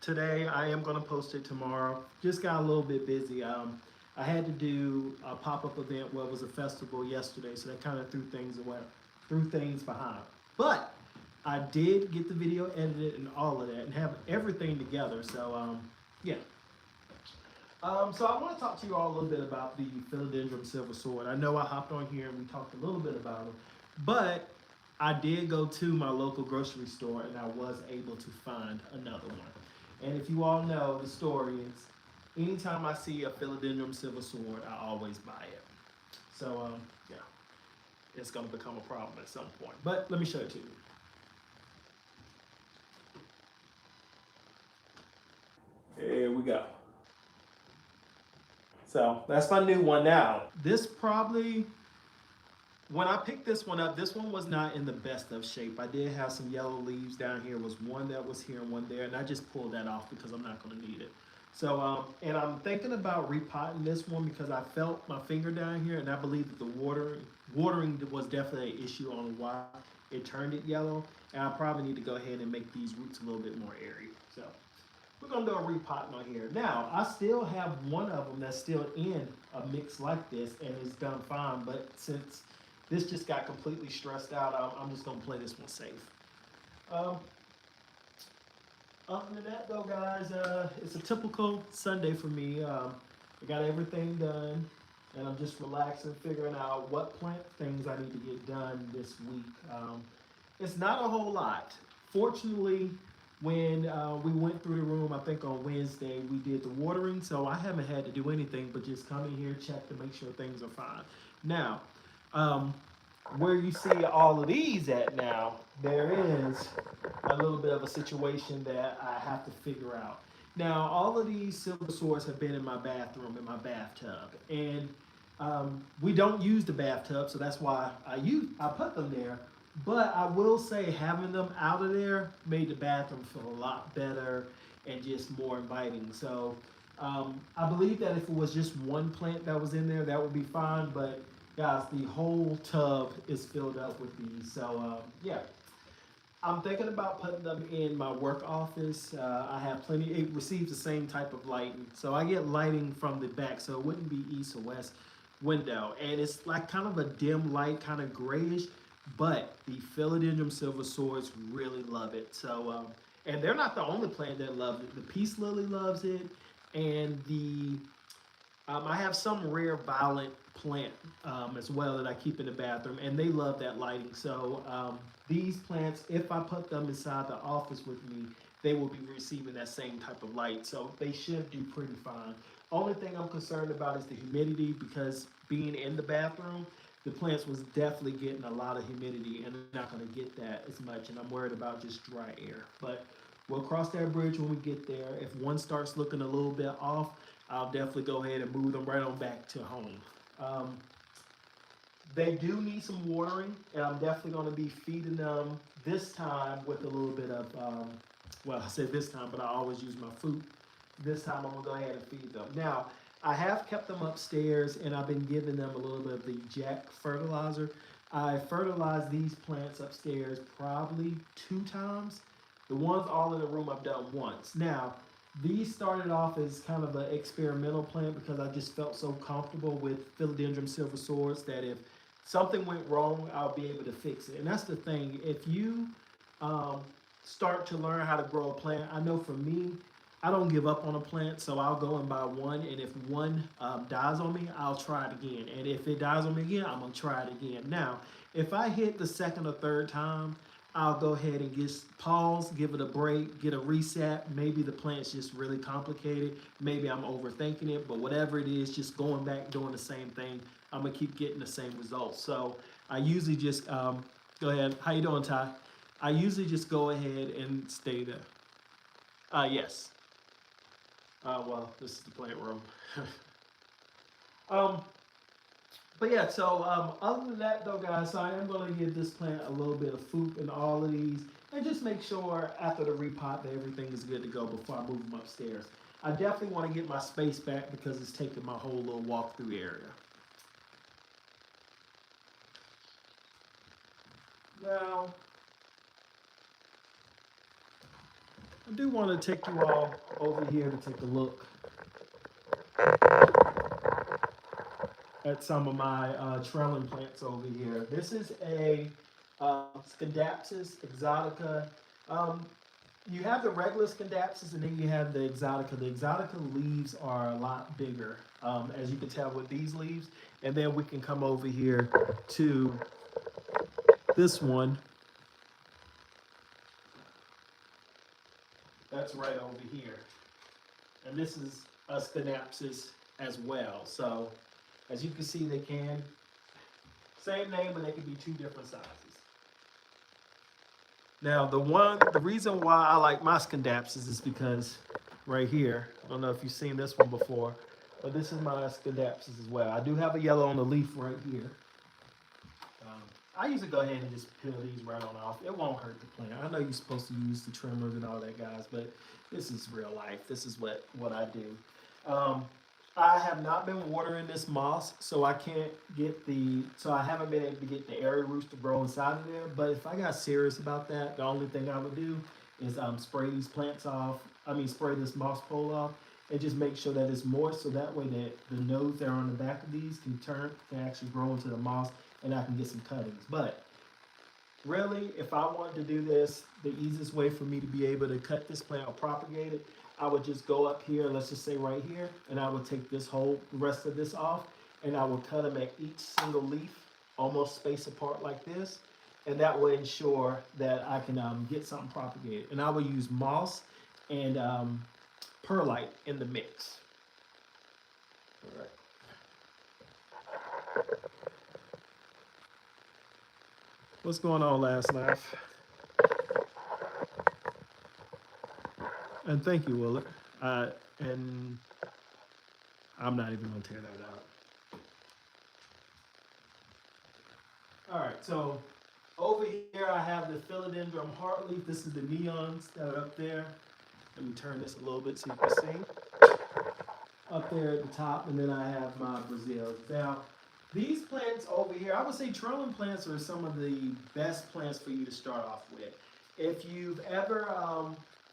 today. I am going to post it tomorrow. Just got a little bit busy. I had to do a pop-up event where it was a festival yesterday, so that kind of threw things behind. But I did get the video edited and all of that, and have everything together. So yeah. So I want to talk to you all a little bit about the philodendron silver sword. I know I hopped on here and we talked a little bit about it, but I did go to my local grocery store and I was able to find another one. And if you all know the story, is anytime I see a philodendron silver sword, I always buy it. So yeah, it's going to become a problem at some point. But let me show it to you. Here we go. So that's my new one now. This probably, when I picked this one up, this one was not in the best of shape. I did have some yellow leaves down here. Was one that was here and one there, and I just pulled that off because I'm not going to need it. So, and I'm thinking about repotting this one because I felt my finger down here, and I believe that the watering was definitely an issue on why it turned it yellow. And I probably need to go ahead and make these roots a little bit more airy. So we're gonna do a repotting on here. Now, I still have one of them that's still in a mix like this and it's done fine, but since this just got completely stressed out, I'm just gonna play this one safe. Um, Other than that though, guys, it's a typical Sunday for me. I got everything done and I'm just relaxing, figuring out what plant things I need to get done this week. It's not a whole lot. Fortunately, when we went through the room, I think on Wednesday, we did the watering, so I haven't had to do anything but just come in here, check to make sure things are fine. Now, where you see all of these at now, there is a little bit of a situation that I have to figure out. Now, all of these silver swords have been in my bathroom, in my bathtub, and we don't use the bathtub, so that's why I put them there. But I will say having them out of there made the bathroom feel a lot better and just more inviting. So I believe that if it was just one plant that was in there, that would be fine. But guys, the whole tub is filled up with these. So yeah, I'm thinking about putting them in my work office. I have plenty. It receives the same type of lighting, so I get lighting from the back, so it wouldn't be east or west window, and it's like kind of a dim light, kind of grayish. But the philodendron silver swords really love it. So, and they're not the only plant that loves it. The peace lily loves it, and the I have some rare violet plant as well that I keep in the bathroom, and they love that lighting. So these plants, if I put them inside the office with me, they will be receiving that same type of light. So they should do pretty fine. Only thing I'm concerned about is the humidity because being in the bathroom, the plants was definitely getting a lot of humidity and they're not going to get that as much. And I'm worried about just dry air. But we'll cross that bridge when we get there. If one starts looking a little bit off, I'll definitely go ahead and move them right on back to home. They do need some watering, and I'm definitely going to be feeding them this time with a little bit of, well, I said this time, but I always use my food. This time I'm going to go ahead and feed them. Now, I have kept them upstairs, and I've been giving them a little bit of the Jack fertilizer. I fertilized these plants upstairs probably 2 times. The ones all in the room I've done once. Now, these started off as kind of an experimental plant because I just felt so comfortable with philodendron silver swords that if something went wrong, I'll be able to fix it. And that's the thing. If you start to learn how to grow a plant, I know for me, I don't give up on a plant, so I'll go and buy one, and if one dies on me, I'll try it again. And if it dies on me again, I'm gonna try it again. Now, if I hit the second or third time, I'll go ahead and just pause, give it a break, get a reset. Maybe the plant's just really complicated. Maybe I'm overthinking it, but whatever it is, just going back, doing the same thing, I'm gonna keep getting the same results. So I usually just, go ahead. How you doing, Ty? I usually just go ahead and stay there. Yes. Well, this is the plant room. um, but yeah, so other than that though, guys, so I am going to give this plant a little bit of food in all of these and just make sure after the repot that everything is good to go before I move them upstairs. I definitely want to get my space back because it's taking my whole little walk-through area. Now, I do want to take you all over here to take a look at some of my trailing plants over here. This is a Scindapsus exotica. Um, you have the regular Scindapsus and then you have the exotica. The exotica leaves are a lot bigger, as you can tell with these leaves. And then we can come over here to this one. That's right over here. And this is a Scindapsus as well. So as you can see, they can, same name, but they can be two different sizes. Now, the reason why I like my Scindapsus is because right here, I don't know if you've seen this one before, but this is my Scindapsus as well. I do have a yellow on the leaf right here. I usually go ahead and just peel these right on off. It won't hurt the plant. I know you're supposed to use the trimmers and all that, guys, but this is real life. This is what I do. I have not been watering this moss, so I can't get so I haven't been able to get the area roots to grow inside of there. But if I got serious about that, the only thing I would do is spray these plants off. Spray this moss pole off, and just make sure that it's moist, so that way that the nodes that are on the back of these can actually grow into the moss, and I can get some cuttings. But really, if I wanted to do this, the easiest way for me to be able to cut this plant or propagate it, I would just go up here, let's just say right here, and I would take the rest of this off, and I would cut them at each single leaf, almost spaced apart like this, and that would ensure that I can get something propagated. And I would use moss and perlite in the mix. All right. What's going on, Last Laugh? And thank you, Willard. And I'm not even gonna tear that out. All right, so over here I have the philodendron heartleaf. This is the neons that are up there. Let me turn this a little bit so you can see. Up there at the top, and then I have my Brazils. Now, these plants over here, I would say trailing plants are some of the best plants for you to start off with. If you've ever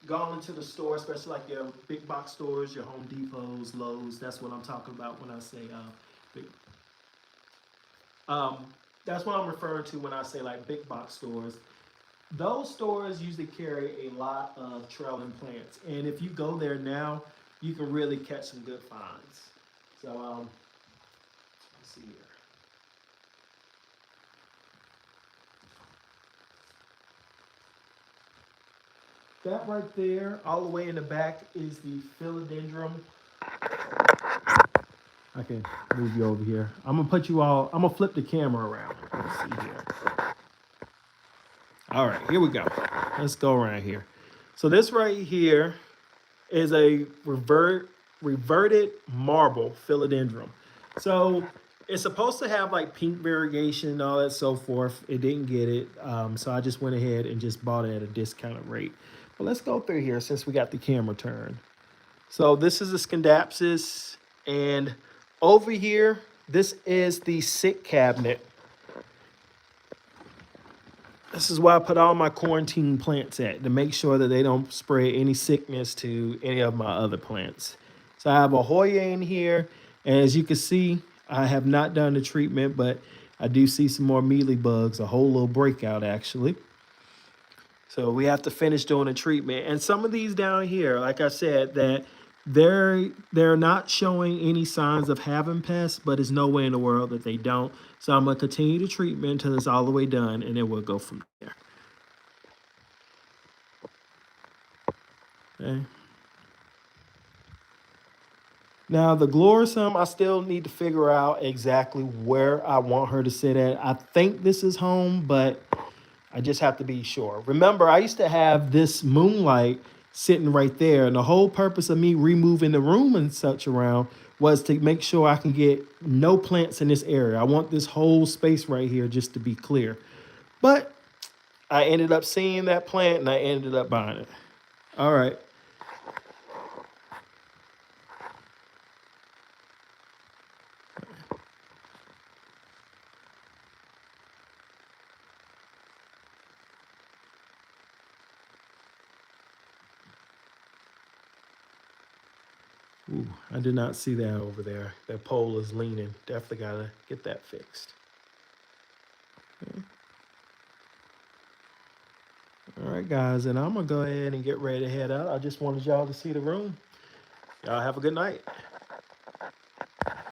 gone into the store, especially like your big box stores, your Home Depots, Lowe's, that's what I'm talking about when I say big. That's what I'm referring to when I say like big box stores. Those stores usually carry a lot of trailing plants, and if you go there now, you can really catch some good finds. So let's see here. That right there, all the way in the back, is the philodendron. I can move you over here. I'm gonna flip the camera around. Let's see here. All right, here we go. Let's go around here. So this right here is a reverted marble philodendron. So it's supposed to have like pink variegation and all that so forth. It didn't get it, so I just went ahead and just bought it at a discounted rate. But let's go through here since we got the camera turned. So this is the Scindapsus, and over here, this is the sick cabinet. This is where I put all my quarantine plants at, to make sure that they don't spread any sickness to any of my other plants. So I have a Hoya in here, and as you can see, I have not done the treatment, but I do see some more mealy bugs, a whole little breakout actually. So we have to finish doing the treatment. And some of these down here, like I said, that they're not showing any signs of having pests, but there's no way in the world that they don't. So I'm gonna continue the treatment until it's all the way done, and then we'll go from there. Okay. Now the Glorisum, I still need to figure out exactly where I want her to sit at. I think this is home, but I just have to be sure. Remember, I used to have this moonlight sitting right there, and the whole purpose of me removing the room and such around was to make sure I can get no plants in this area. I want this whole space right here just to be clear. But I ended up seeing that plant and I ended up buying it. All right. Ooh, I did not see that over there. That pole is leaning. Definitely gotta get that fixed. Okay. All right, guys, and I'm gonna go ahead and get ready to head out. I just wanted y'all to see the room. Y'all have a good night.